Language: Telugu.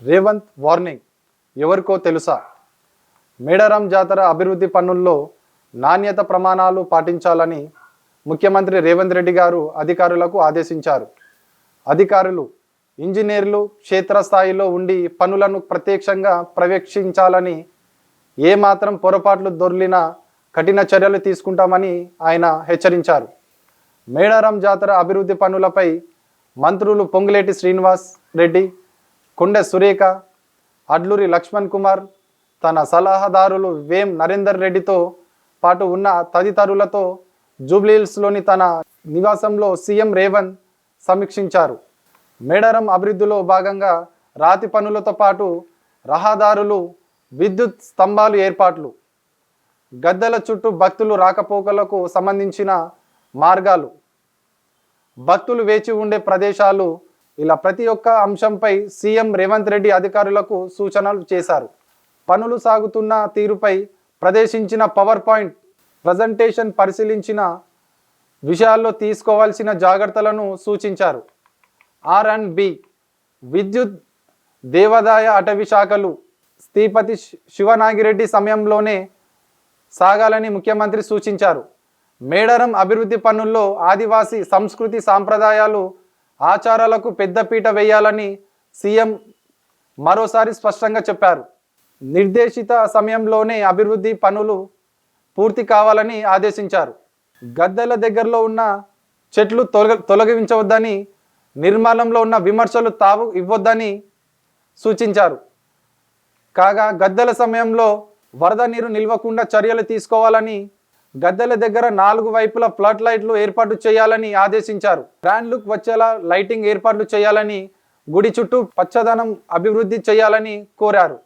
రేవంత్ వార్నింగ్ ఎవరికో తెలుసా? మేడారం జాతర అభివృద్ధి పనుల్లో నాణ్యత ప్రమాణాలు పాటించాలని ముఖ్యమంత్రి రేవంత్ రెడ్డి గారు అధికారులకు ఆదేశించారు. అధికారులు, ఇంజనీర్లు క్షేత్రస్థాయిలో ఉండి పనులను ప్రత్యక్షంగా పర్యవేక్షించాలని, ఏమాత్రం పొరపాట్లు దొర్లినా కఠిన చర్యలు తీసుకుంటామని ఆయన హెచ్చరించారు. మేడారం జాతర అభివృద్ధి పనులపై మంత్రులు పొంగులేటి శ్రీనివాస్ రెడ్డి, కొండె సురేఖ, అడ్లూరి లక్ష్మణ్ కుమార్, తన సలహాదారులు వేం నరేందర్ రెడ్డితో పాటు ఉన్న తదితరులతో జూబ్లీహిల్స్లోని తన నివాసంలో సీఎం రేవంత్ సమీక్షించారు. మేడారం అభివృద్ధిలో భాగంగా రాతి పనులతో పాటు రహదారులు, విద్యుత్ స్తంభాలు ఏర్పాట్లు, గద్దెల చుట్టూ భక్తులు రాకపోకలకు సంబంధించిన మార్గాలు, భక్తులు వేచి ఉండే ప్రదేశాలు, ఇలా ప్రతి ఒక్క అంశంపై సీఎం రేవంత్ రెడ్డి అధికారులకు సూచనలు చేశారు. పనులు సాగుతున్న తీరుపై ప్రదర్శించిన పవర్ పాయింట్ ప్రజెంటేషన్ పరిశీలించిన విషయాల్లో తీసుకోవాల్సిన జాగ్రత్తలను సూచించారు. R&B, విద్యుత్, దేవాదాయ, అటవీ శాఖలు శ్రీపతి శివనాగిరెడ్డి సమయంలోనే సాగాలని ముఖ్యమంత్రి సూచించారు. మేడారం అభివృద్ధి పనుల్లో ఆదివాసీ సంస్కృతి, సాంప్రదాయాలు, ఆచారాలకు పెద్దపీట వేయాలని సీఎం మరోసారి స్పష్టంగా చెప్పారు. నిర్దేశిత సమయంలోనే అభివృద్ధి పనులు పూర్తి కావాలని ఆదేశించారు. గద్దెల దగ్గరలో ఉన్న చెట్లు తొలగించవద్దని, నిర్మాణంలో ఉన్న విమర్శలు తావు ఇవ్వొద్దని సూచించారు. కాగా గద్దెల సమయంలో వరద నీరు నిల్వకుండా చర్యలు తీసుకోవాలని, గద్దెల దగ్గర 4 వైపుల ఫ్లడ్ లైట్లు ఏర్పాటు చేయాలని ఆదేశించారు. గ్రాండ్ లుక్ వచ్చేలా లైటింగ్ ఏర్పాట్లు చేయాలని, గుడి చుట్టూ పచ్చదనం అభివృద్ధి చేయాలని కోరారు.